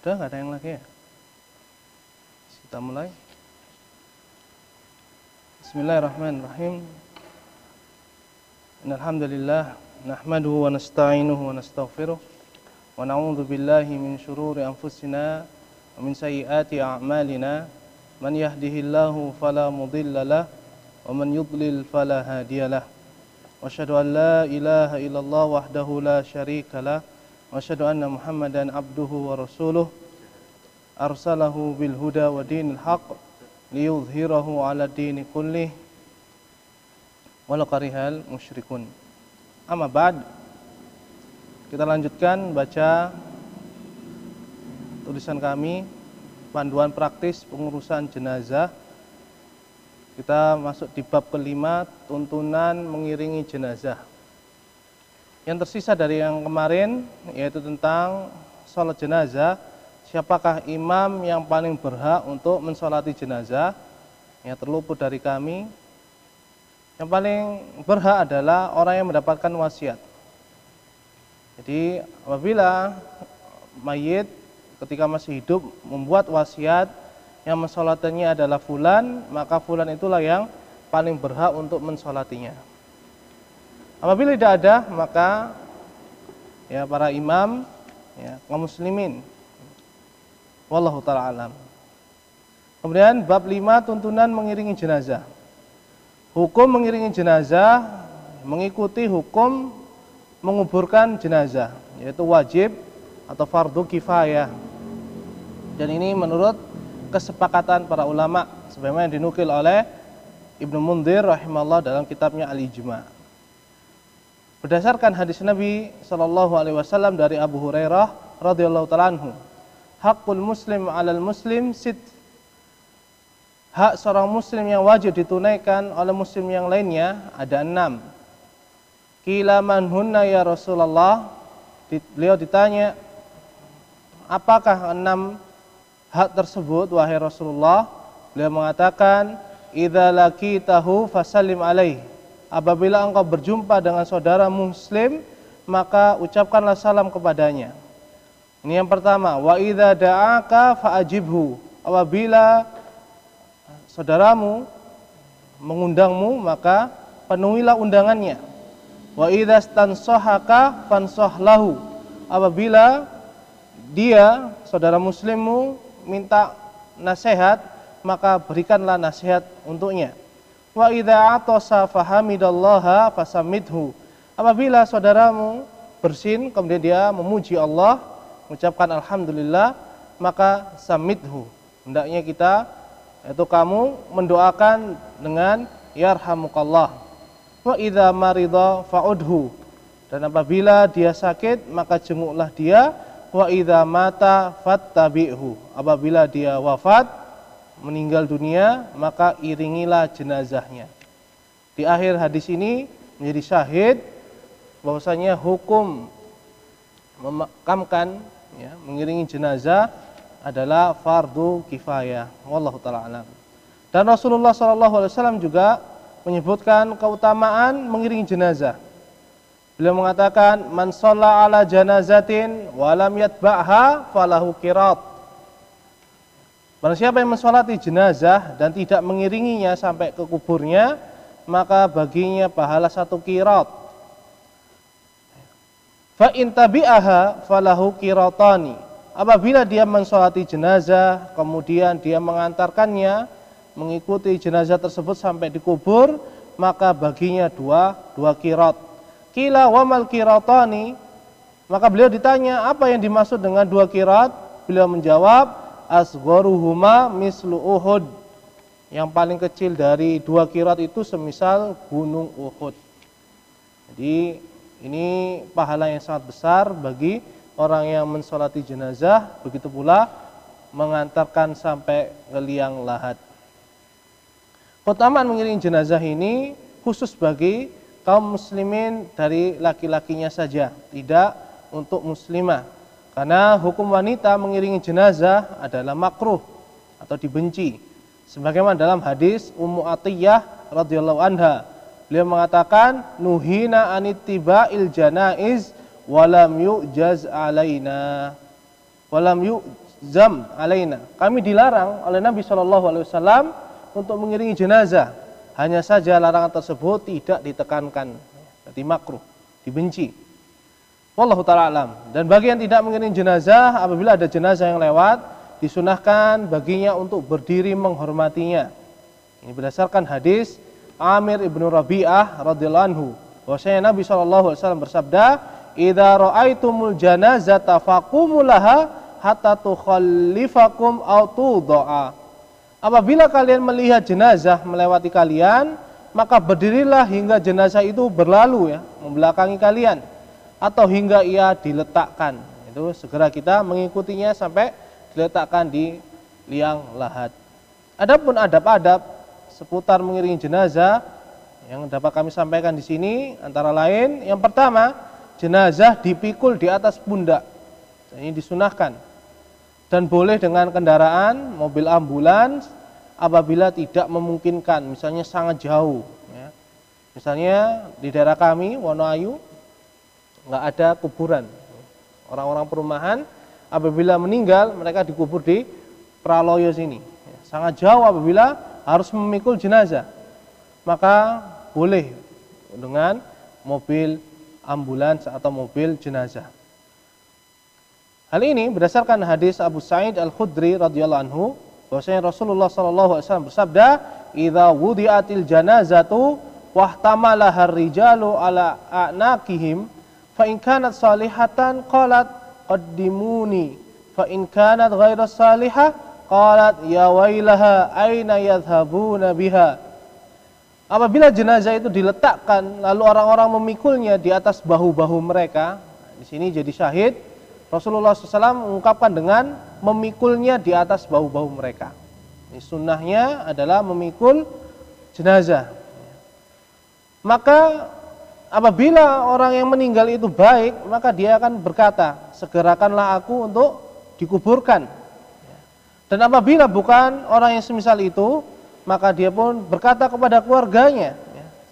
Udah nggak ada yang lagi ya? Kita mulai. Bismillahirrahmanirrahim. Innalhamdulillah nahmaduhu wa nasta'inuhu wa nastaghfiruh wa na'udzu billahi min syururi anfusina wa min sayyiati a'malina. Man yahdihillahu fala mudilla lahu wa man yudlil fala hadiyalah. Wa asyhadu an la ilaha illallah wahdahu la syarika lah wa asyhadu anna Muhammadan abduhu wa rasuluh arsalahu bil huda wa dinil haqq liyudhhirahu 'ala dini kullih walau karihal musyrikun. Amma ba'd. Kita lanjutkan baca tulisan kami, panduan praktis pengurusan jenazah. Kita masuk di bab kelima, tuntunan mengiringi jenazah. Yang tersisa dari yang kemarin yaitu tentang sholat jenazah. Siapakah imam yang paling berhak untuk mensolati jenazah? Yang terluput dari kami. Yang paling berhak adalah orang yang mendapatkan wasiat. Jadi apabila mayit ketika masih hidup membuat wasiat yang mensolatinya adalah fulan, maka fulan itulah yang paling berhak untuk mensolatinya. Apabila tidak ada, maka ya para imam, ya kaum muslimin. Wallahu ta'ala alam. Kemudian bab 5, tuntunan mengiringi jenazah. Hukum mengiringi jenazah mengikuti hukum menguburkan jenazah, yaitu wajib atau fardu kifayah. Dan ini menurut kesepakatan para ulama sebagaimana dinukil oleh Ibnu Mundzir rahimahullah dalam kitabnya Al-Ijma'. Berdasarkan hadis Nabi sallallahu alaihi wasallam dari Abu Hurairah radhiyallahu ta'ala anhu, haqqul muslim 'alal muslim sit. Hak seorang muslim yang wajib ditunaikan oleh muslim yang lainnya ada 6. Qila man hunna ya Rasulullah? Beliau ditanya, apakah 6 hak tersebut wahai Rasulullah? Beliau mengatakan, idza laqitahu fasallim alaihi. Apabila engkau berjumpa dengan saudara muslim, maka ucapkanlah salam kepadanya. Ini yang pertama, wa idza da'aka fa'ajibhu. Apabila saudaramu mengundangmu, maka penuhilah undangannya. Wa idza stansahaka fansah lahu. Apabila dia, saudara muslimmu, minta nasihat, maka berikanlah nasihat untuknya. Wa idza atasa fahamidallaha fasamidhu. Apabila saudaramu bersin kemudian dia memuji Allah, mengucapkan alhamdulillah, maka samidhu. Hendaknya kita, yaitu kamu mendoakan dengan yarhamukallah. Wa idza marida fa'udhu. Dan apabila dia sakit, maka jenguklah dia. Wa idza mata fattabi'hu. Apabila dia wafat, meninggal dunia, maka iringilah jenazahnya. Di akhir hadis ini menjadi syahid bahwasanya hukum memakamkan, ya, mengiringi jenazah adalah fardu kifayah. Wallahu ta'ala alam. Dan Rasulullah SAW juga menyebutkan keutamaan mengiringi jenazah. Beliau mengatakan, man shalla ala janazatin wa lam yatba'ha falahu qirat. Barang siapa yang mensolati jenazah dan tidak mengiringinya sampai ke kuburnya, maka baginya pahala 1 qirat. Fa in tabi'aha falahu qiratani. Apabila dia mensolati jenazah, kemudian dia mengantarkannya, mengikuti jenazah tersebut sampai dikubur, maka baginya dua qirat. Qila wa mal qiratani? Maka beliau ditanya, apa yang dimaksud dengan 2 qirat? Beliau menjawab, asgharuhuma mislu Uhud. Yang paling kecil dari 2 qirat itu semisal gunung Uhud. Jadi ini pahala yang sangat besar bagi orang yang mensolati jenazah, begitu pula mengantarkan sampai ke liang lahat. Keutamaan mengiringi jenazah ini khusus bagi kaum muslimin dari laki-lakinya saja, tidak untuk muslimah. Karena hukum wanita mengiringi jenazah adalah makruh atau dibenci. Sebagaimana dalam hadis Ummu Atiyah radhiyallahu anha, beliau mengatakan, nuhina anittiba'il janaiz walam yu'jaz alaina. Walam tuzam alaina. Kami dilarang oleh Nabi SAW untuk mengiringi jenazah. Hanya saja larangan tersebut tidak ditekankan. Berarti makruh, dibenci. Wallahu ta'ala alam. Dan bagi yang tidak mengiringi jenazah, apabila ada jenazah yang lewat, disunahkan baginya untuk berdiri menghormatinya. Ini berdasarkan hadis Amir ibnu Rabi'ah radhiyallahu anhu. Bahwasanya Nabi SAW bersabda, "Idza ra'aitumul janazata faqumu laha hatta tukhallifakum aw tudha'a." Apabila kalian melihat jenazah melewati kalian, maka berdirilah hingga jenazah itu berlalu ya, membelakangi kalian, atau hingga ia diletakkan. Itu segera kita mengikutinya sampai diletakkan di liang lahat. Adapun adab-adab seputar mengiringi jenazah yang dapat kami sampaikan di sini antara lain, yang pertama, jenazah dipikul di atas pundak. Ini disunahkan. Dan boleh dengan kendaraan, mobil ambulans apabila tidak memungkinkan, misalnya sangat jauh ya. Misalnya di daerah kami, Wonoayu, nggak ada kuburan. Orang-orang perumahan apabila meninggal, mereka dikubur di Praloyo sini. Sangat jauh apabila harus memikul jenazah, maka boleh dengan mobil ambulans atau mobil jenazah. Hal ini berdasarkan hadis Abu Sa'id Al-Khudri radhiyallahu anhu, bahwasanya Rasulullah SAW bersabda, "Idza wudi'atil janazatu wahtamalaha ar-rijalu ala a'naqihim, fa in kanat salihatan qalat qaddimuni, fa in kanat ghairu salihah qalat ya wailaha aina yadhhabuna biha." Apabila jenazah itu diletakkan lalu orang-orang memikulnya di atas bahu-bahu mereka, di sini jadi syahid, Rasulullah SAW mengungkapkan dengan memikulnya di atas bahu-bahu mereka. Ini sunnahnya adalah memikul jenazah. Maka apabila orang yang meninggal itu baik, maka dia akan berkata, segerakanlah aku untuk dikuburkan. Dan apabila bukan orang yang semisal itu, maka dia pun berkata kepada keluarganya,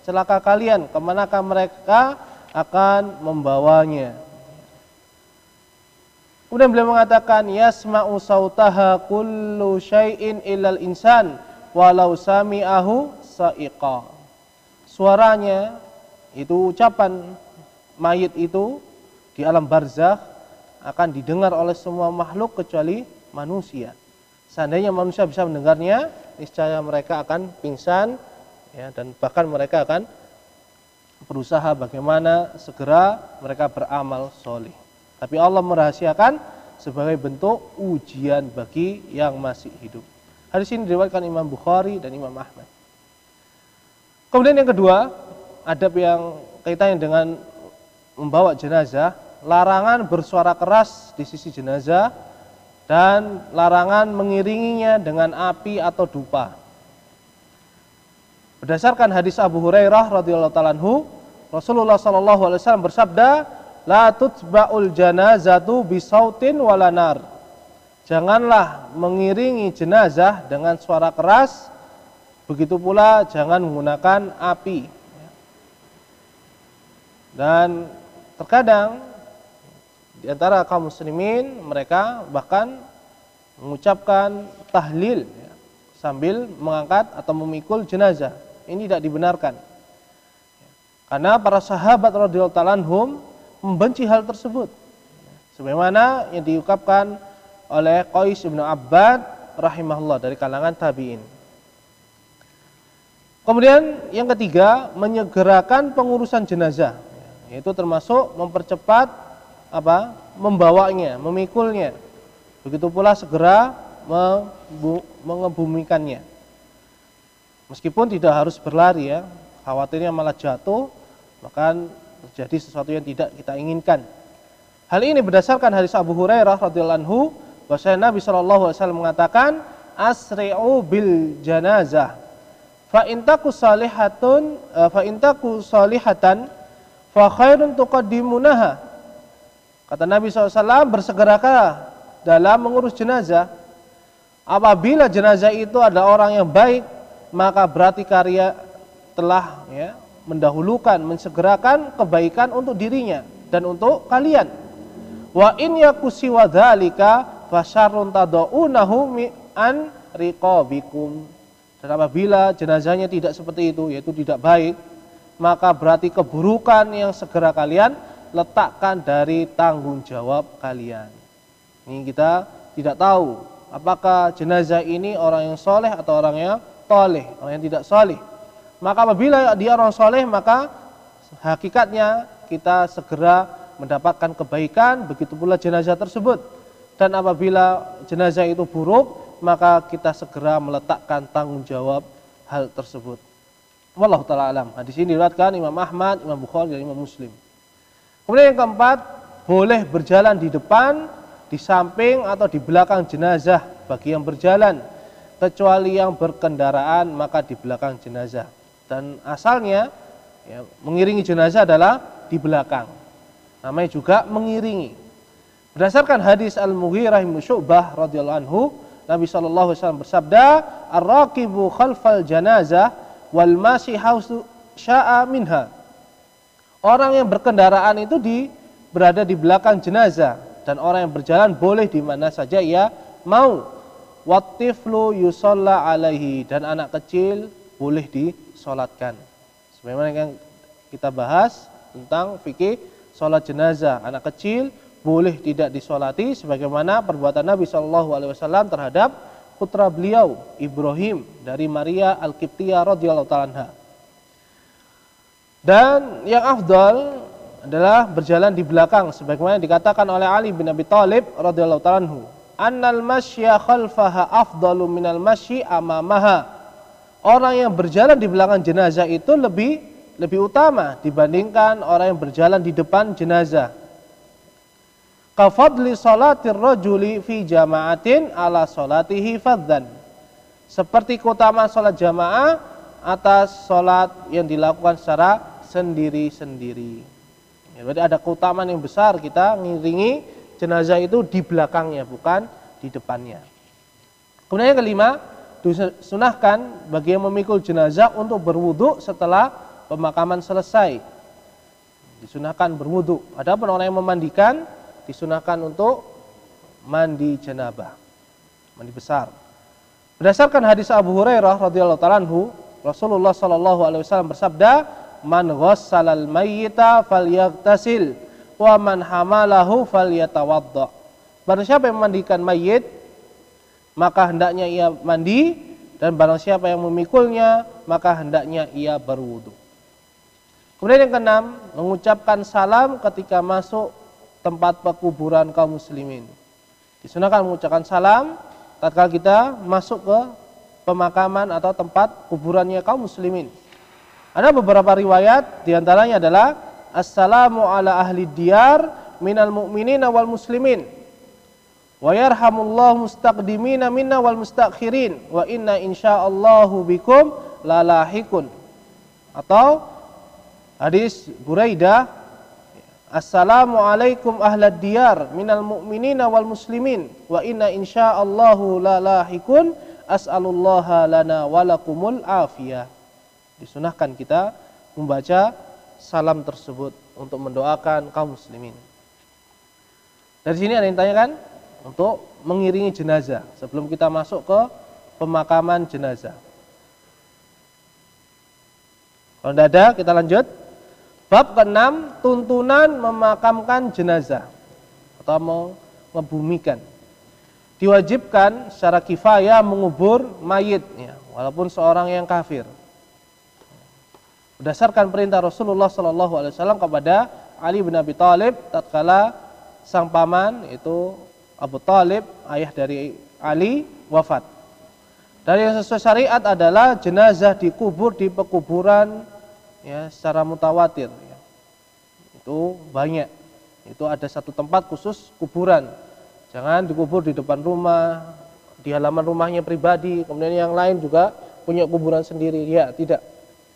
celaka kalian, kemanakah mereka akan membawanya. Kemudian beliau mengatakan, yasma'u sautaha kullu syai'in illal insan walau sami'ahu sa'iqa. Suaranya, itu ucapan mayit itu di alam barzakh akan didengar oleh semua makhluk kecuali manusia. Seandainya manusia bisa mendengarnya, niscaya mereka akan pingsan ya, dan bahkan mereka akan berusaha bagaimana segera mereka beramal soleh. Tapi Allah merahasiakan sebagai bentuk ujian bagi yang masih hidup. Hadis ini diriwayatkan Imam Bukhari dan Imam Ahmad. Kemudian yang kedua, adab yang kaitannya dengan membawa jenazah, larangan bersuara keras di sisi jenazah dan larangan mengiringinya dengan api atau dupa. Berdasarkan hadis Abu Hurairah radhiyallahu ta'ala anhu, Rasulullah SAW bersabda, la tutba'ul janazatu bisautin wala nar. Janganlah mengiringi jenazah dengan suara keras, begitu pula jangan menggunakan api. Dan terkadang di antara kaum muslimin mereka bahkan mengucapkan tahlil ya, sambil mengangkat atau memikul jenazah. Ini tidak dibenarkan. Karena para sahabat radhiyallahu ta'ala anhum membenci hal tersebut. Sebagaimana yang diungkapkan oleh Qais bin Abbad rahimahullah dari kalangan tabi'in. Kemudian yang ketiga, menyegerakan pengurusan jenazah. Yaitu termasuk mempercepat membawanya, memikulnya. Begitu pula segera mengebumikannya. Meskipun tidak harus berlari ya, khawatirnya malah jatuh, bahkan terjadi sesuatu yang tidak kita inginkan. Hal ini berdasarkan hadis Abu Hurairah radhiyallahu anhu, bahwasanya Nabi SAW mengatakan, asri'u bil janazah, fa in taku salihatan fa khairun tuqaddimunaha. Kata Nabi SAW, bersegeralah dalam mengurus jenazah. Apabila jenazah itu adalah orang yang baik, maka berarti karya telah ya, mendahulukan, mensegerakan kebaikan untuk dirinya dan untuk kalian. Wa in yaku siwa dzalika fasyarrun tadaunahu an riqabikum. Dan apabila jenazahnya tidak seperti itu, yaitu tidak baik, maka berarti keburukan yang segera kalian letakkan dari tanggung jawab kalian. Ini kita tidak tahu apakah jenazah ini orang yang soleh atau orang yang toleh, orang yang tidak soleh. Maka apabila dia orang soleh, maka hakikatnya kita segera mendapatkan kebaikan, begitu pula jenazah tersebut. Dan apabila jenazah itu buruk, maka kita segera meletakkan tanggung jawab hal tersebut. Wallahu ta'ala alam. Hadis ini diriwayatkan Imam Ahmad, Imam Bukhari, dan Imam Muslim. Kemudian yang keempat, boleh berjalan di depan, di samping atau di belakang jenazah bagi yang berjalan, kecuali yang berkendaraan maka di belakang jenazah. Dan asalnya ya, mengiringi jenazah adalah di belakang. Namanya juga mengiringi. Berdasarkan hadis Al-Mughirah bin Syu'bah radhiyallahu anhu, Nabi sallallahu alaihi wasallam bersabda, "Ar-raqibu khalfal janazah wal mashi hausu sya'a minha." Orang yang berkendaraan itu berada di belakang jenazah, dan orang yang berjalan boleh di mana saja ia mau. Wattiflu yusalla alaihi, dan anak kecil boleh disolatkan. Sebagaimana yang kita bahas tentang fikih solat jenazah, anak kecil boleh tidak disolati, sebagaimana perbuatan Nabi SAW terhadap putra beliau Ibrahim dari Maria Al-Qibtiyah radhiyallahu ta'ala anha. Dan yang afdal adalah berjalan di belakang, sebagaimana dikatakan oleh Ali bin Abi Thalib radhiyallahu ta'ala anhu, annal masya khalfaha afdalu minal masyi amamaha. Orang yang berjalan di belakang jenazah itu lebih utama dibandingkan orang yang berjalan di depan jenazah. Kafadli salatir rajuli fi jama'atin ala salatihi fadhan. Seperti keutamaan salat jamaah atas salat yang dilakukan secara sendiri-sendiri. Ya, berarti ada keutamaan yang besar kita ngiringi jenazah itu di belakangnya, bukan di depannya. Kemudian yang kelima, disunahkan bagi yang memikul jenazah untuk berwudu setelah pemakaman selesai. Disunahkan berwudu. Adapun orang yang memandikan, disunahkan untuk mandi janabah, mandi besar. Berdasarkan hadis Abu Hurairah radhiyallahu ta'ala anhu, Rasulullah sallallahu alaihi wasallam bersabda, "Man ghassalal mayyita falyaghtasil wa man hamalahu falyatawadda." Barang siapa yang memandikan mayit, maka hendaknya ia mandi, dan barang siapa yang memikulnya, maka hendaknya ia berwudu. Kemudian yang keenam, mengucapkan salam ketika masuk tempat pekuburan kaum muslimin. Disunahkan mengucapkan salam tatkala kita masuk ke pemakaman atau tempat kuburannya kaum muslimin. Ada beberapa riwayat, diantaranya adalah assalamu ala ahli diyar minal mu'minina wal muslimin wa yarhamullahu mustaqdimina minna wal mustakhirin wa inna insyaallahu bikum lalahikun. Atau hadis Buraidah, assalamualaikum ahlad diyar minal mu'minina wal muslimin wa inna insyaallahu lalahikun as'alullaha lana walakumul afiyah. Disunahkan kita membaca salam tersebut untuk mendoakan kaum muslimin. Dari sini ada yang tanyakan untuk mengiringi jenazah sebelum kita masuk ke pemakaman jenazah. Kalau tidak ada, kita lanjut. Bab ke-6, tuntunan memakamkan jenazah atau mengebumikan. Diwajibkan secara kifayah mengubur mayit, ya, walaupun seorang yang kafir. Berdasarkan perintah Rasulullah SAW kepada Ali bin Abi Thalib tatkala sang paman itu Abu Thalib, ayah dari Ali, wafat. Dan yang sesuai syariat adalah jenazah dikubur di pekuburan, ya, secara mutawatir, ya. Itu banyak. Itu ada satu tempat khusus kuburan. Jangan dikubur di depan rumah, di halaman rumahnya pribadi, kemudian yang lain juga punya kuburan sendiri. Ya, tidak.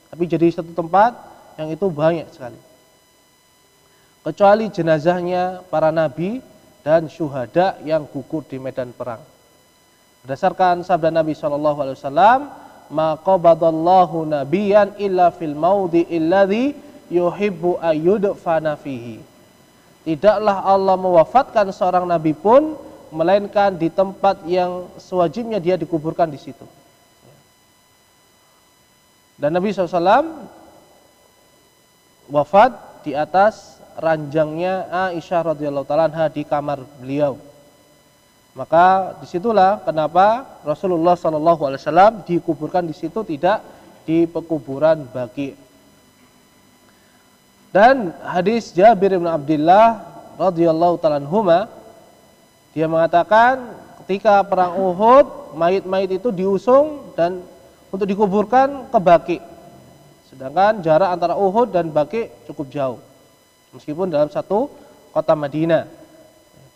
Tapi jadi satu tempat yang itu banyak sekali. Kecuali jenazahnya para nabi dan syuhada yang gugur di medan perang. Berdasarkan sabda Nabi SAW, ma qabadallahu nabiyan illa fil maudi illadhi yuhibbu ayyudfana fihi. Tidaklah Allah mewafatkan seorang nabi pun melainkan di tempat yang sewajibnya dia dikuburkan di situ. Dan Nabi SAW wafat di atas ranjangnya Aisyah radhiyallahu taala anha di kamar beliau. Maka disitulah kenapa Rasulullah SAW dikuburkan di situ, tidak di pekuburan Baqi'. Dan hadis Jabir bin Abdullah radhiyallahu taala anhuma, dia mengatakan ketika perang Uhud, mayit-mayit itu diusung dan untuk dikuburkan ke Baqi'. Sedangkan jarak antara Uhud dan Baqi' cukup jauh, meskipun dalam satu kota Madinah.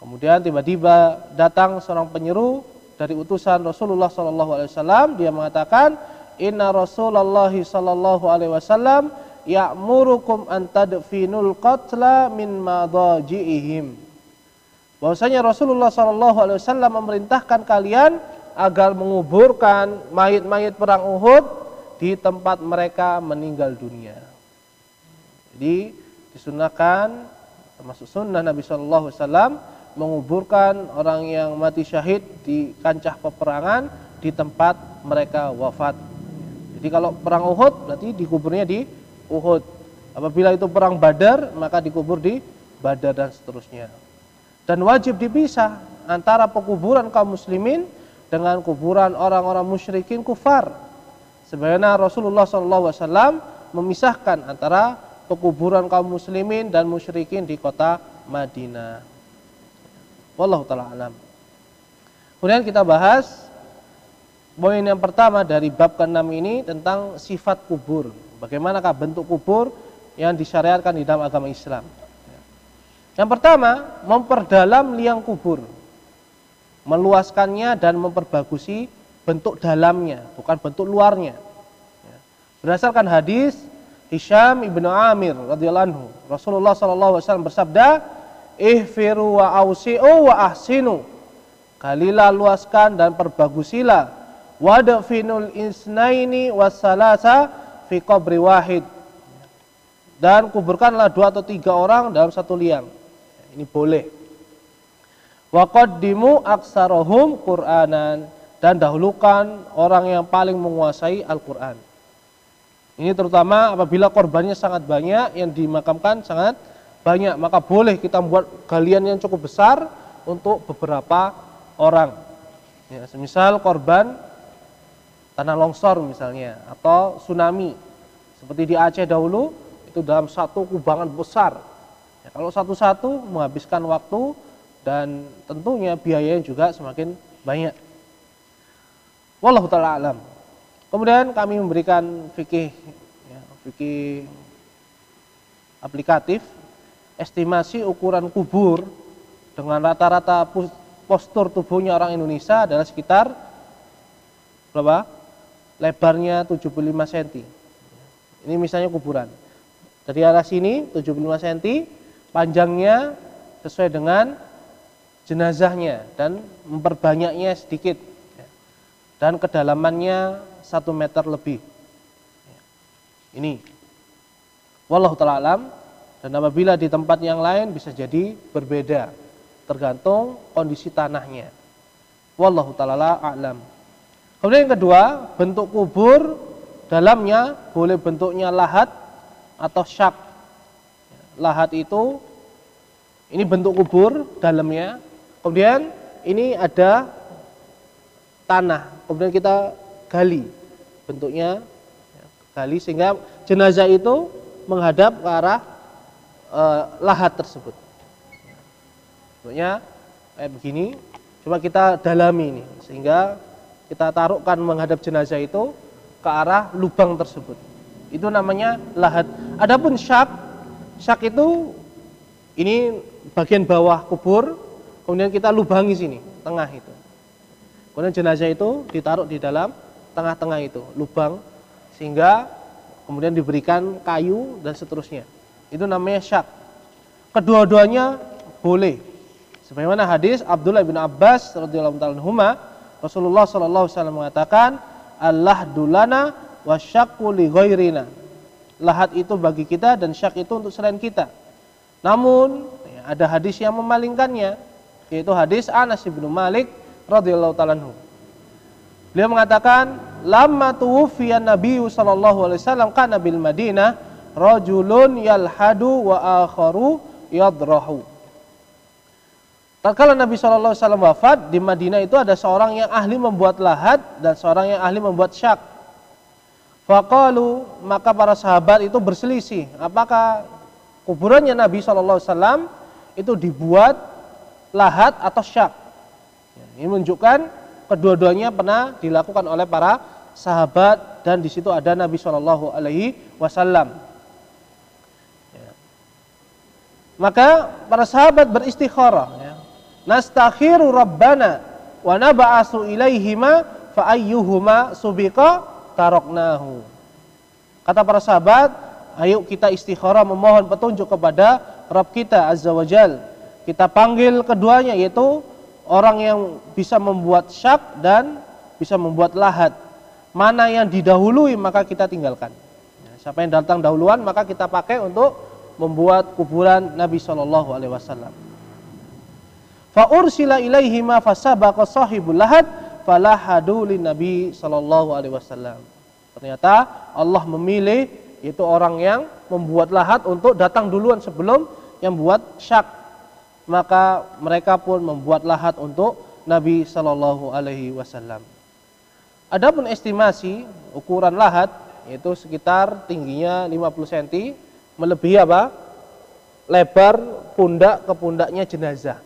Kemudian tiba-tiba datang seorang penyeru dari utusan Rasulullah SAW. Dia mengatakan, Inna Rasulullah SAW ya'murukum an tadfinul qatla min madaji'ihim. Bahwasanya Rasulullah SAW memerintahkan kalian agar menguburkan mayit-mayit perang Uhud di tempat mereka meninggal dunia. Jadi disunahkan, termasuk sunnah Nabi SAW, menguburkan orang yang mati syahid di kancah peperangan di tempat mereka wafat. Jadi kalau perang Uhud berarti dikuburnya di Uhud. Apabila itu perang Badar, maka dikubur di Badar dan seterusnya. Dan wajib dipisah antara pekuburan kaum muslimin dengan kuburan orang-orang musyrikin kufar. Sebagaimana Rasulullah SAW memisahkan antara pekuburan kaum muslimin dan musyrikin di kota Madinah. Wallahu ta'ala alam. Kemudian kita bahas poin yang pertama dari bab ke-6 ini tentang sifat kubur. Bagaimanakah bentuk kubur yang disyariatkan di dalam agama Islam. Yang pertama, memperdalam liang kubur, meluaskannya dan memperbagusi bentuk dalamnya, bukan bentuk luarnya. Berdasarkan hadis Hisham ibnu Amir radhiyallahu anhu, Rasulullah SAW bersabda, ihfiru wa ausi'u wa ahsinu. Galilah, luaskan dan perbagusilah. Wadfinul isnaini wassalasa fi qabri wahid. Dan kuburkanlah 2 atau 3 orang dalam satu liang. Ini boleh. Wa qaddimu aksarahum Qur'anan, dan dahulukan orang yang paling menguasai Al-Qur'an. Ini terutama apabila korbannya sangat banyak, yang dimakamkan sangat banyak, maka boleh kita membuat galian yang cukup besar untuk beberapa orang. Ya, semisal korban tanah longsor misalnya, atau tsunami seperti di Aceh dahulu, itu dalam satu kubangan besar. Ya, kalau satu-satu menghabiskan waktu dan tentunya biayanya juga semakin banyak. Wallahu ta'ala alam. Kemudian kami memberikan fikih aplikatif, estimasi ukuran kubur dengan rata-rata postur tubuhnya orang Indonesia adalah sekitar berapa? Lebarnya 75 cm. Ini misalnya kuburan. Dari arah sini 75 cm, panjangnya sesuai dengan jenazahnya dan memperbanyaknya sedikit. Dan kedalamannya 1 meter lebih. Ini wallahu ta'ala alam. Dan apabila di tempat yang lain bisa jadi berbeda, tergantung kondisi tanahnya. Wallahu ta'ala a'lam. Kemudian yang kedua, bentuk kubur dalamnya boleh bentuknya lahat atau syak. Lahat itu ini bentuk kubur dalamnya. Kemudian ini ada tanah. Kemudian kita gali, bentuknya gali sehingga jenazah itu menghadap ke arah lahat tersebut. Bentuknya kayak begini. Coba kita dalami ini sehingga kita taruhkan menghadap jenazah itu ke arah lubang tersebut. Itu namanya lahat. Adapun syak itu ini bagian bawah kubur, kemudian kita lubangi sini, tengah itu. Kemudian jenazah itu ditaruh di dalam tengah-tengah itu, lubang, sehingga kemudian diberikan kayu dan seterusnya. Itu namanya syak. Kedua-duanya boleh. Sebagaimana hadis Abdullah bin Abbas radhiyallahu ta'ala anhuma, Rasulullah sallallahu alaihi wasallam mengatakan, "Al-lahdu lana wasyaqqu li ghairina." Lahat itu bagi kita dan syak itu untuk selain kita. Namun ada hadis yang memalingkannya. yaitu hadis Anas bin Malik radhiyallahu ta'ala anhu. Beliau mengatakan, lamma tuwfiyan Nabi sallallahu alaihi wasallam kana bil Madinah rajulun yalhadu wa akharu yadrahu. Tatkala Nabi sallallahu alaihi wasallam wafat, di Madinah itu ada seorang yang ahli membuat lahat dan seorang yang ahli membuat syak. Faqalu, maka para sahabat itu berselisih, apakah kuburannya Nabi sallallahu alaihi wasallam itu dibuat lahat atau syak. Ini menunjukkan kedua-duanya pernah dilakukan oleh para sahabat dan di situ ada Nabi Shallallahu Alaihi Wasallam. Maka para sahabat beristikharah, nastakhiru Rabbana wa naba'asu ilaihima fa ayyuhuma subiqa taroknahu. Kata para sahabat, ayo kita istikharah memohon petunjuk kepada Rabb kita Azza wa Jal. Kita panggil keduanya, yaitu orang yang bisa membuat syak dan bisa membuat lahat. Mana yang didahului maka kita tinggalkan. Siapa yang datang dahuluan maka kita pakai untuk membuat kuburan Nabi Shallallahu Alaihi Wasallam. Fa ursila ilaihima fasabaqa sahibul lahat falahadu lin Nabi Shallallahu Alaihi Wasallam. Ternyata Allah memilih itu orang yang membuat lahat untuk datang duluan sebelum yang buat syak. Maka mereka pun membuat lahat untuk Nabi Shallallahu Alaihi Wasallam. Adapun estimasi ukuran lahat yaitu sekitar tingginya 50 cm, melebihi apa? Lebar pundak ke pundaknya jenazah.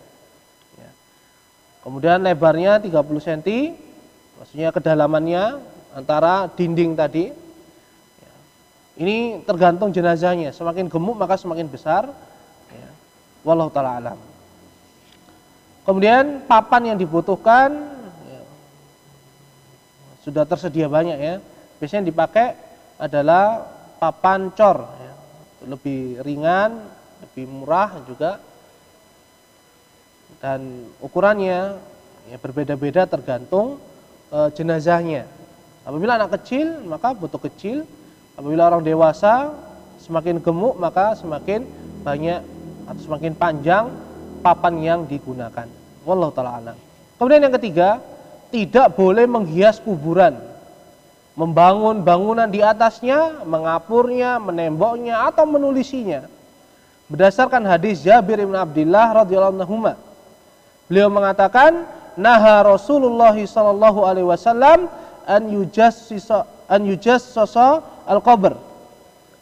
Kemudian lebarnya 30 cm, maksudnya kedalamannya antara dinding tadi. Ini tergantung jenazahnya, semakin gemuk maka semakin besar. Wallahu ta'ala alam. Kemudian papan yang dibutuhkan sudah tersedia banyak ya. Biasanya dipakai adalah papan cor, lebih ringan, lebih murah juga, dan ukurannya berbeda-beda tergantung jenazahnya. Apabila anak kecil maka butuh kecil, apabila orang dewasa semakin gemuk maka semakin banyak atau semakin panjang papan yang digunakan. Wallahu ta'ala a'lam. Kemudian yang ketiga, tidak boleh menghias kuburan, membangun bangunan di atasnya, mengapurnya, menemboknya atau menulisinya. Berdasarkan hadis Jabir bin Abdullah radhiyallahu anhu, beliau mengatakan, naha Rasulullah sallallahu alaihi wasallam an yujassasa al-qabr.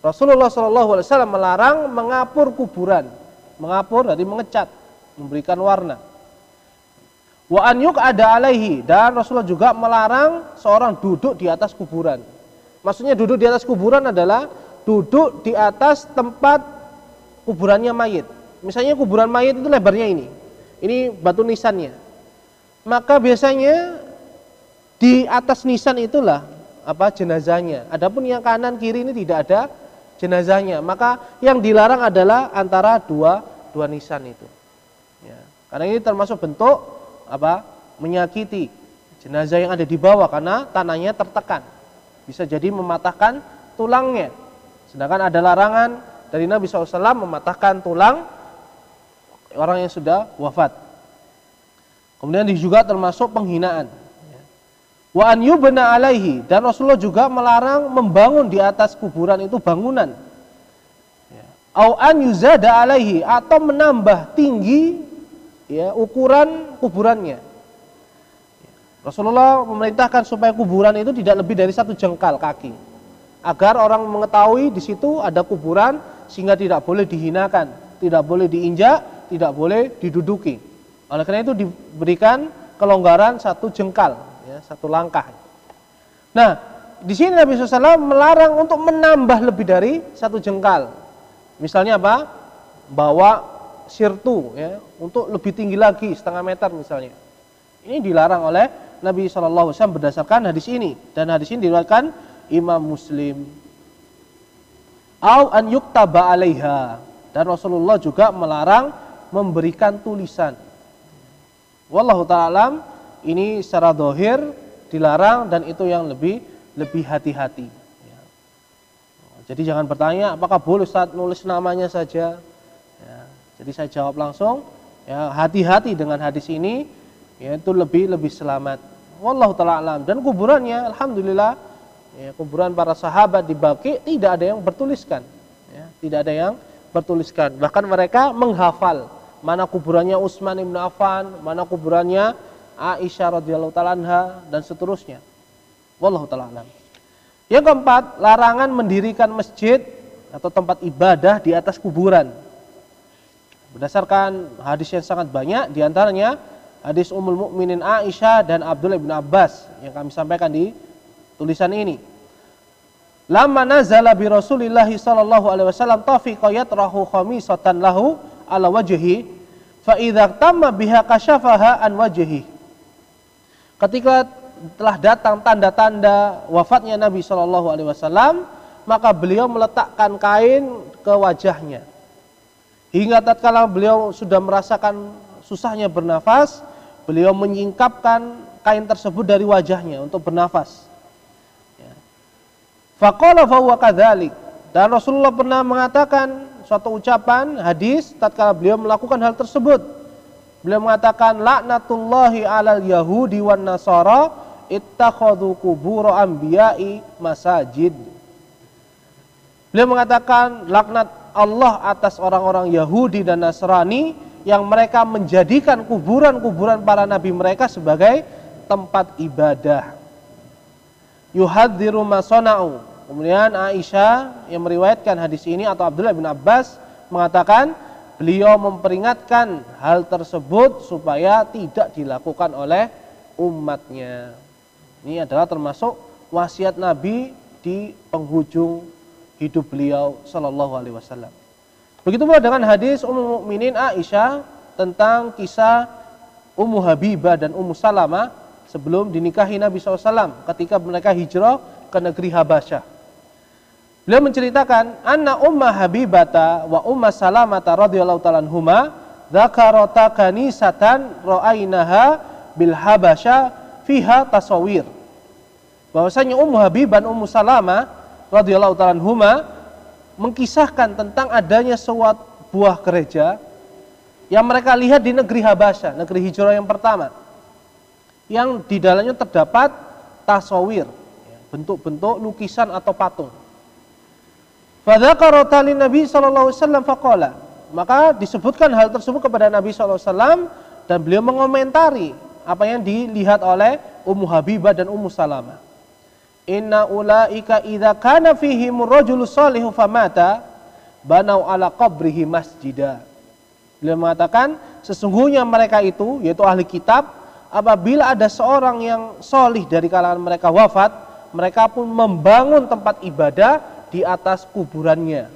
Rasulullah sallallahu alaihi wasallam melarang mengapur kuburan. Mengapur dari mengecat, memberikan warna. Wa an yuq'ada alaihi, dan Rasulullah juga melarang seorang duduk di atas kuburan. Maksudnya duduk di atas kuburan adalah duduk di atas tempat kuburannya mayit. Misalnya kuburan mayit itu lebarnya ini batu nisannya. Maka biasanya di atas nisan itulah jenazahnya. Adapun yang kanan kiri ini tidak ada jenazahnya, maka yang dilarang adalah antara dua nisan itu. Ya. Karena ini termasuk bentuk menyakiti jenazah yang ada di bawah karena tanahnya tertekan, bisa jadi mematahkan tulangnya. Sedangkan ada larangan dari Nabi SAW mematahkan tulang orang yang sudah wafat. Kemudian juga termasuk penghinaan. Wa an yubna alaihi, dan Rasulullah juga melarang membangun di atas kuburan itu bangunan. Au an yuzada alaihi, atau menambah tinggi ukuran kuburannya. Rasulullah memerintahkan supaya kuburan itu tidak lebih dari 1 jengkal kaki, agar orang mengetahui di situ ada kuburan sehingga tidak boleh dihinakan, tidak boleh diinjak, tidak boleh diduduki. Oleh karena itu diberikan kelonggaran 1 jengkal, 1 langkah. Nah, di sini Nabi SAW melarang untuk menambah lebih dari 1 jengkal. Misalnya bawa sirtu untuk lebih tinggi lagi, 0,5 meter misalnya. Ini dilarang oleh Nabi SAW berdasarkan hadis ini, dan hadis ini diriwayatkan Imam Muslim. Au an yuktaba alaiha, dan Rasulullah juga melarang memberikan tulisan. Wallahu ta'ala, ini secara zahir dilarang dan itu yang lebih hati-hati. Jadi jangan bertanya apakah boleh Ustaz nulis namanya saja. Jadi saya jawab langsung, Ya, hati-hati dengan hadis ini, yaitu lebih selamat. Wallahu taala alam. Dan kuburannya alhamdulillah, ya, kuburan para sahabat di Baqi tidak ada yang bertuliskan. Ya, tidak ada yang bertuliskan. Bahkan mereka menghafal mana kuburannya Utsman bin Affan, mana kuburannya Aisyah radhiyallahu taala anha dan seterusnya. Wallahu taala alam. Yang keempat, larangan mendirikan masjid atau tempat ibadah di atas kuburan. Berdasarkan hadis yang sangat banyak, diantaranya hadis Ummul Mukminin Aisyah dan Abdullah bin Abbas yang kami sampaikan di tulisan ini. Lamma nazala bi Rasulillah sallallahu alaihi wasallam tafiqa yatrahu khamisatan lahu ala wajhi fa idza tamma biha kashafaha an wajhi. Ketika telah datang tanda-tanda wafatnya Nabi sallallahu alaihi wasallam, maka beliau meletakkan kain ke wajahnya. Hingga tatkala beliau sudah merasakan susahnya bernafas, beliau menyingkapkan kain tersebut dari wajahnya untuk bernafas. Faqala fa huwa kadzalik. Dan Rasulullah pernah mengatakan suatu ucapan hadis tatkala beliau melakukan hal tersebut. Beliau mengatakan laknatullahi 'alal yahudi wan nasara ittakhadhu qubur anbiya'i masajid. Beliau mengatakan laknat Allah atas orang-orang Yahudi dan Nasrani yang mereka menjadikan kuburan-kuburan para nabi mereka sebagai tempat ibadah. Yuhadziru ma sana'u. Kemudian Aisyah yang meriwayatkan hadis ini atau Abdullah bin Abbas mengatakan beliau memperingatkan hal tersebut supaya tidak dilakukan oleh umatnya. Ini adalah termasuk wasiat Nabi di penghujung hidup beliau sallallahu alaihi wasallam. Begitu pula dengan hadis Ummul Mukminin Aisyah tentang kisah Ummu Habibah dan Ummu Salamah sebelum dinikahi Nabi SAW ketika mereka hijrah ke negeri Habasyah. Beliau menceritakan anna Umma Habibata wa Umma Salamata radhiyallahu ta'ala anhuma dzakarata kanisatan ra'ainaha bil Habasyah fiha tasawir. Bahwasanya Ummu Habibah dan Ummu Salamah radhiyallahu ta'ala anhuma mengkisahkan tentang adanya suatu buah gereja yang mereka lihat di negeri Habasyah, negeri hijrah yang pertama, yang di dalamnya terdapat tasawir, bentuk-bentuk lukisan atau patung. Fadzakara li Nabi sallallahu alaihi wasallam faqala, maka disebutkan hal tersebut kepada Nabi sallallahu alaihi wasallam dan beliau mengomentari apa yang dilihat oleh Ummu Habibah dan Ummu Salamah. Inna ulaika idza kana fihim rajulus shalihu famata banau ala qabrihi masjida. Beliau mengatakan sesungguhnya mereka itu yaitu ahli kitab, apabila ada seorang yang solih dari kalangan mereka wafat, mereka pun membangun tempat ibadah di atas kuburannya.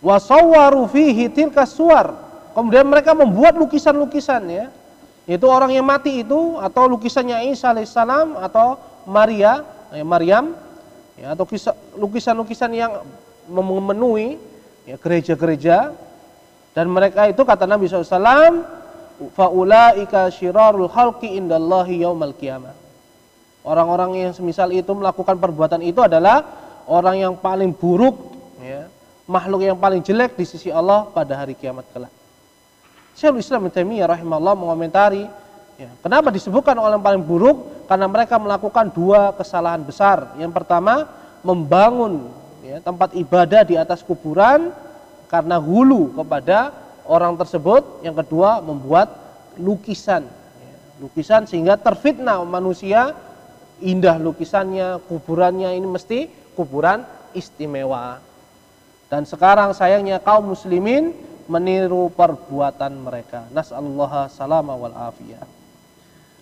Wa sawwaru fihi tilka suwar. Kemudian mereka membuat lukisan-lukisan, ya, yaitu orang yang mati itu, atau lukisannya Isa alaihissalam atau Maryam, ya, atau lukisan-lukisan yang memenuhi, ya, gereja-gereja. Dan mereka itu kata Nabi SAW, faulaika syirarul khalqi indallahi yaumal qiyamah. Orang-orang yang semisal itu melakukan perbuatan itu adalah orang yang paling buruk, ya, makhluk yang paling jelek di sisi Allah pada hari kiamat kelak. Syekhul Islam Ibnu Taimiyah rahimahullah mengomentari, ya, kenapa disebutkan orang yang paling buruk? Karena mereka melakukan dua kesalahan besar. Yang pertama, membangun, ya, tempat ibadah di atas kuburan karena hulu kepada orang tersebut. Yang kedua, membuat lukisan, ya, lukisan sehingga terfitnah manusia. Indah lukisannya, kuburannya ini mesti kuburan istimewa. Dan sekarang sayangnya kaum muslimin meniru perbuatan mereka. Nas'alullaha salama wal afiyah.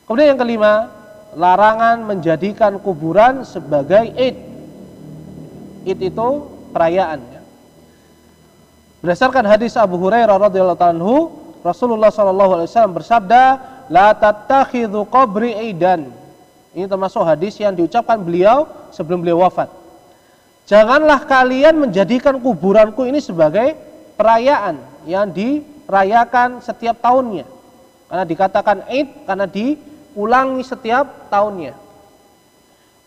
Kemudian yang kelima, larangan menjadikan kuburan sebagai id. Id itu perayaan, ya. Berdasarkan hadis Abu Hurairah radhiyallahu anhu, Rasulullah sallallahu alaihi wasallam bersabda, la tattakhidhu qabri idan. Ini termasuk hadis yang diucapkan beliau sebelum beliau wafat. Janganlah kalian menjadikan kuburanku ini sebagai perayaan yang dirayakan setiap tahunnya. Karena dikatakan Id karena diulangi setiap tahunnya.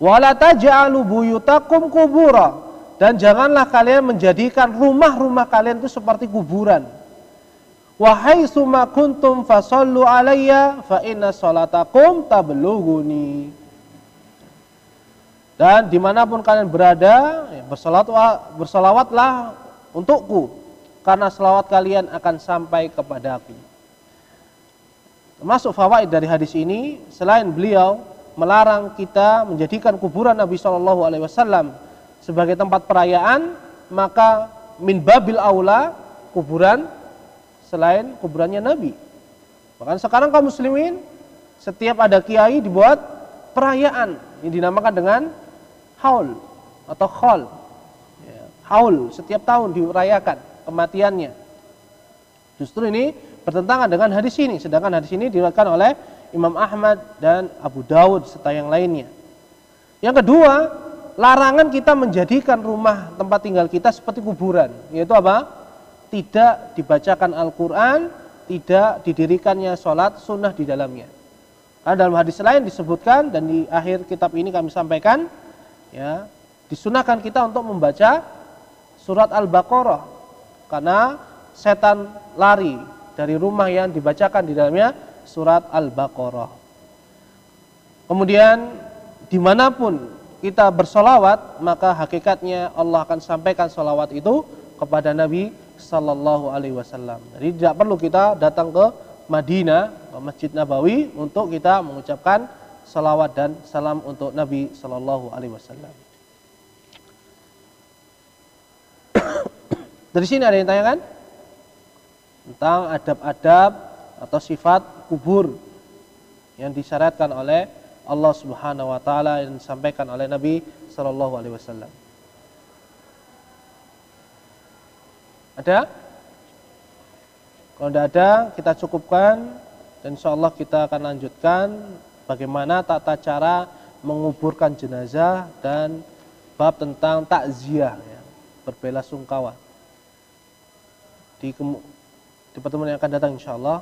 Wala taj'alu buyutakum qubura, dan janganlah kalian menjadikan rumah-rumah kalian itu seperti kuburan. wa haitsu ma kuntum fasallu alayya fa inna sholatakum tablughuni. Dan dimanapun kalian berada, bersolawatlah untukku, karena selawat kalian akan sampai kepadaku. Termasuk fawaid dari hadis ini, selain beliau melarang kita menjadikan kuburan Nabi SAW sebagai tempat perayaan, maka min babil aula kuburan selain kuburannya Nabi. Bahkan sekarang kaum muslimin, setiap ada kiai dibuat perayaan yang dinamakan dengan haul atau khol. Haul setiap tahun dirayakan kematiannya. Justru ini bertentangan dengan hadis ini, sedangkan hadis ini diriwayatkan oleh Imam Ahmad dan Abu Dawud serta yang lainnya. Yang kedua, larangan kita menjadikan rumah tempat tinggal kita seperti kuburan, yaitu apa? Tidak dibacakan Al-Quran, tidak didirikannya sholat sunnah di dalamnya. Karena dalam hadis lain disebutkan, dan di akhir kitab ini kami sampaikan, ya, disunahkan kita untuk membaca surat Al-Baqarah, karena setan lari dari rumah yang dibacakan di dalamnya surat Al-Baqarah. Kemudian dimanapun kita bersolawat, maka hakikatnya Allah akan sampaikan solawat itu kepada Nabi Sallallahu Alaihi Wasallam. Jadi tidak perlu kita datang ke Madinah, ke Masjid Nabawi untuk kita mengucapkan salawat dan salam untuk Nabi Sallallahu Alaihi Wasallam. Dari sini ada yang tanyakan tentang adab-adab atau sifat kubur yang disyaratkan oleh Allah Subhanahu wa taala yang disampaikan oleh Nabi Sallallahu Alaihi Wasallam. Ada? Kalau tidak ada, kita cukupkan dan insyaallah kita akan lanjutkan bagaimana tata cara menguburkan jenazah dan bab tentang takziah, ya, berbelasungkawa di pertemuan yang akan datang insyaallah.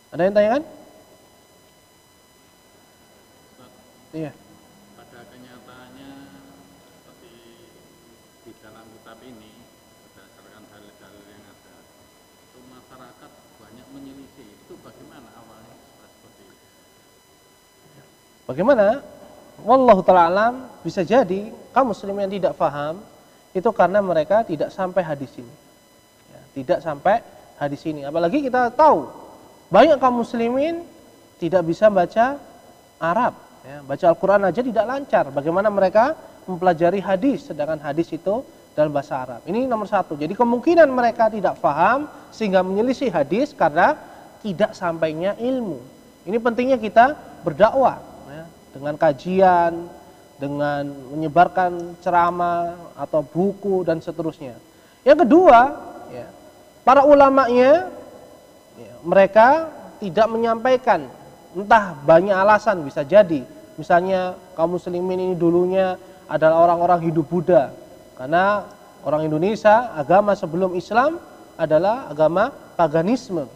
Ada yang tanyakan? Iya. Pada kenyataannya seperti di dalam kitab ini, berdasarkan dalil-dalil yang ada, itu masyarakat banyak menyelisih. Itu bagaimana awalnya seperti itu? Bagaimana? Wallahu ta'ala alam, bisa jadi kaum muslim yang tidak paham itu karena mereka tidak sampai hadis ini. Ya, tidak sampai hadis ini. Apalagi kita tahu banyak kaum muslimin tidak bisa baca Arab, ya, baca Al-Quran aja tidak lancar. Bagaimana mereka mempelajari hadis, sedangkan hadis itu dalam bahasa Arab. Ini nomor satu. Jadi kemungkinan mereka tidak paham sehingga menyelisih hadis karena tidak sampainya ilmu. Ini pentingnya kita berdakwah, ya, dengan kajian, dengan menyebarkan ceramah atau buku dan seterusnya. Yang kedua, ya, para ulamanya, ya, mereka tidak menyampaikan, entah banyak alasan bisa jadi. Misalnya kaum muslimin ini dulunya adalah orang-orang Hindu Buddha, karena orang Indonesia agama sebelum Islam adalah agama paganisme,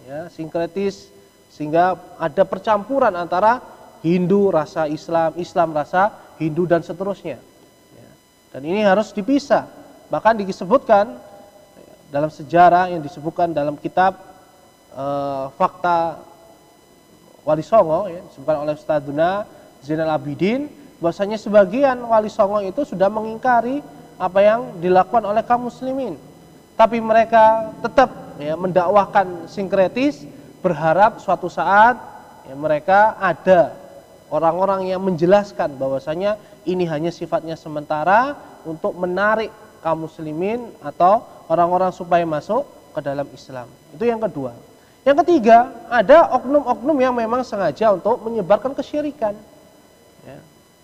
ya, sinkretis, sehingga ada percampuran antara Hindu rasa Islam, Islam rasa Hindu dan seterusnya, ya. Dan ini harus dipisah. Bahkan disebutkan dalam sejarah yang disebutkan dalam kitab Fakta Wali Songo, ya, disebutkan oleh Ustadzuna Zainal Abidin, bahwasanya sebagian Wali Songo itu sudah mengingkari apa yang dilakukan oleh kaum muslimin, tapi mereka tetap, ya, mendakwahkan sinkretis, berharap suatu saat, ya, mereka ada orang-orang yang menjelaskan bahwasanya ini hanya sifatnya sementara untuk menarik kaum muslimin atau orang-orang supaya masuk ke dalam Islam. Itu yang kedua. Yang ketiga, ada oknum-oknum yang memang sengaja untuk menyebarkan kesyirikan, ya,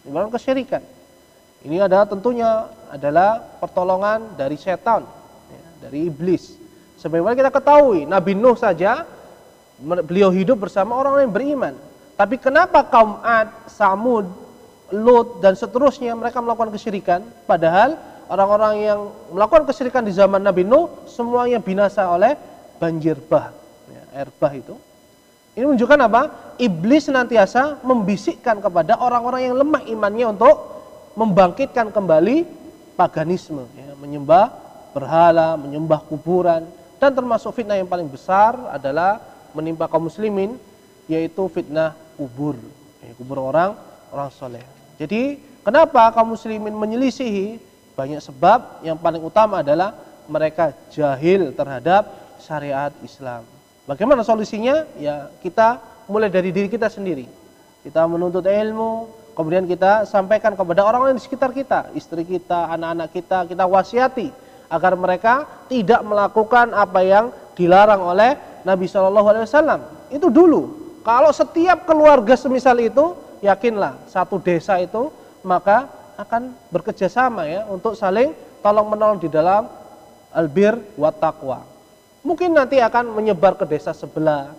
menyebarkan kesyirikan. Ini adalah tentunya adalah pertolongan dari setan, ya, dari iblis. Sebagaimana kita ketahui, Nabi Nuh saja beliau hidup bersama orang-orang yang beriman. Tapi kenapa kaum Ad, Samud, Lut dan seterusnya mereka melakukan kesyirikan? Padahal orang-orang yang melakukan kesyirikan di zaman Nabi Nuh semuanya binasa oleh banjir bah, ya, air bah itu. Ini menunjukkan apa? Iblis senantiasa membisikkan kepada orang-orang yang lemah imannya untuk membangkitkan kembali paganisme, ya, menyembah berhala, menyembah kuburan, Dan termasuk fitnah yang paling besar adalah menimpa kaum muslimin, yaitu fitnah kubur, kubur orang soleh. Jadi kenapa kaum muslimin menyelisihi? Banyak sebab. Yang paling utama adalah mereka jahil terhadap syariat Islam. Bagaimana solusinya? Ya kita mulai dari diri kita sendiri. Kita menuntut ilmu, kemudian kita sampaikan kepada orang-orang di sekitar kita, istri kita, anak-anak kita wasiati agar mereka tidak melakukan apa yang dilarang oleh Nabi SAW. Itu dulu. Kalau setiap keluarga semisal itu, yakinlah satu desa itu maka akan bekerja sama ya untuk saling tolong menolong di dalam albir wa taqwa. Mungkin nanti akan menyebar ke desa sebelah.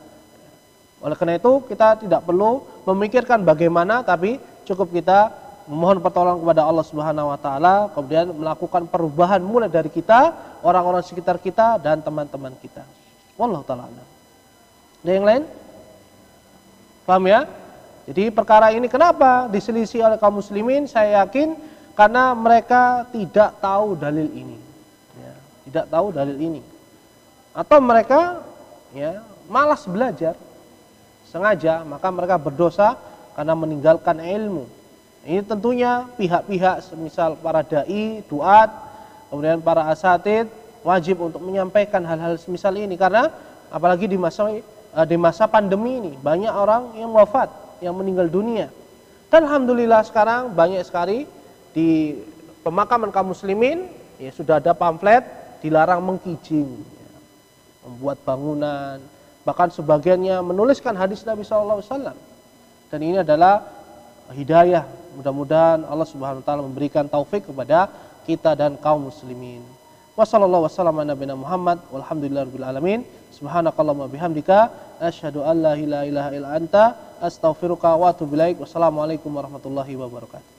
Oleh karena itu kita tidak perlu memikirkan bagaimana, tapi cukup kita memohon pertolongan kepada Allah Subhanahu wa taala, kemudian melakukan perubahan mulai dari kita, orang-orang sekitar kita dan teman-teman kita. Wallahu taala. Ada yang lain? Paham ya? Jadi perkara ini kenapa diselisih oleh kaum muslimin? Saya yakin karena mereka tidak tahu dalil ini. Ya, tidak tahu dalil ini. Atau mereka ya malas belajar sengaja, maka mereka berdosa karena meninggalkan ilmu. Ini tentunya pihak-pihak semisal para dai, duat, kemudian para asatid wajib untuk menyampaikan hal-hal semisal ini, karena apalagi di masa pandemi ini banyak orang yang wafat, yang meninggal dunia. Dan alhamdulillah sekarang banyak sekali di pemakaman kaum muslimin ya sudah ada pamflet dilarang mengkijing, ya, membuat bangunan, bahkan sebagiannya menuliskan hadis Nabi SAW. Dan ini adalah hidayah. Mudah-mudahan Allah Subhanahu wa taala memberikan taufik kepada kita dan kaum muslimin. Wassallallahu wasallam ala nabiyina Muhammad walhamdulillahirabbil alamin. Subhanakallahumma bihamdika asyhadu an la ilaha illa anta astaghfiruka wa atubu ilaik. Wassalamualaikum warahmatullahi wabarakatuh.